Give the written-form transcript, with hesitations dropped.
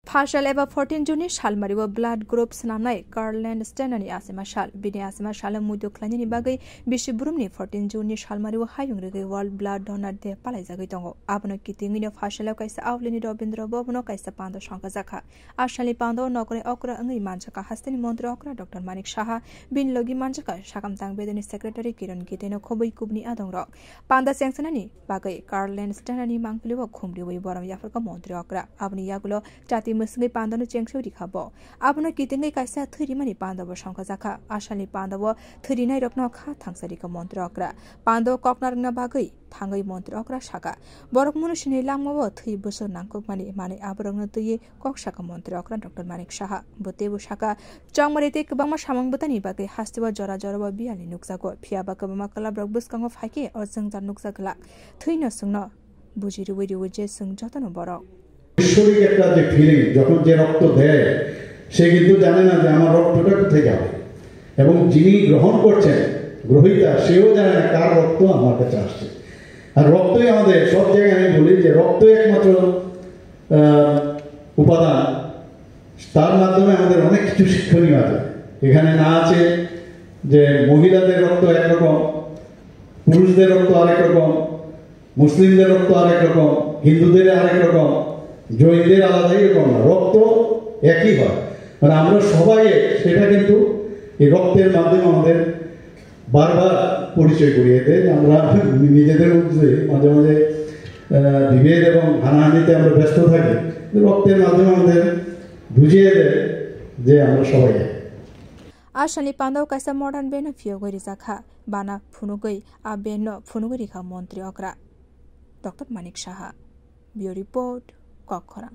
फाशल एबा 14 जुननि सालमारिबो blood group सनामनाय कार्लैंड स्टेनानि Asima साल बिनि आसिमा साल मुदु ख्लाइनि बागै बिसिबुरुमनि 14 जुननि सालमारिबो हायुं रेगै वर्ल्ड ब्लाड डोनर डे पालायजागै दङ आबनो कितिंगिनो फाशलाव काइसा आवलिनि रबिन्द्र बबनो काइसा पांदो संका जाखा आशालि पांदो नगरे अक्रा अंगै मानसका हास्तेनि मन्त्री अक्रा डॉक्टर मानिक साहा बिन लगी मानसका साकामतां बेदनि सेक्रेटारि किरण गितेनो खबै कुबनि आदं रक पांदा सेंसनानि बागै कार्लैंड स्टेनानि मांगलिबो खुमरिवै बरम याफरका मन्त्री अक्रा आबनि यागुलो जाति मुसंगै पांदनो चेंगसौ दिखाबो आबनो कितिंगै काइसा थैरिमानि पांदबो संका जाखा आशालि पांदबो थैरिनाय रकनो खा थांसारिका मन्त्री अक्रा पांदो ककनारना बागै थांगै मन्त्री अक्रा साका बरक मुनुसिनि लांमबो थै बोसोर नांकमानि माने आबरंनो तयै ककसाका मन्त्री अक्रा डॉक्टर मानिक साहा बतेबो साका चंमरेते गोबांमा सामांबतानि बागै हास्तिबा जरा जराबा बियालि नुकजागो फियाबा गोबांमा कलाब्रक बुसकांगो फाइके और जोंजार नुकजागला थैनो संनो बुजिरुवै रुवै जों जतनो बरक ঐশ্বরিক একটা যে ফিলিং যখন যে রক্ত দেয় সে কিন্তু জানে না যে আমার রক্তটা কোথায় যাবে এবং যিনি গ্রহণ করছেন গ্রহীতা সেও জানে না কার রক্ত আমার কাছে আসছে আর রক্তই আমাদের সব জায়গায় আমি বলি যে রক্তই একমাত্র উপাদান তার মাধ্যমে আমাদের অনেক কিছু শিক্ষণীয় আছে এখানে না আছে যে মহিলাদের রক্ত একরকম পুরুষদের রক্ত আরেক রকম মুসলিমদের রক্ত আরেক রকম হিন্দুদের আরেক রকম জৈনদের আলাদা এরকম না রক্ত একই হয় মানে আমরা সবাই সেটা কিন্তু এই রক্তের মাধ্যমে আমাদের বারবার পরিচয় করিয়ে দেয় আমরা নিজেদের মধ্যে মাঝে মাঝে বিভেদ এবং হানাহানিতে আমরা ব্যস্ত থাকি রক্তের মাধ্যমে আমাদের বুঝিয়ে দেয় যে আমরা সবাই आशलि पांदो काइसा मॉडर्न बेनो फियो गरि जाखा बाना फुनुगै आ बेनो फुनुगरि खा मन्त्री अक्रा डॉक्टर मानिक साहा बियो रिपोर्ट कखरा।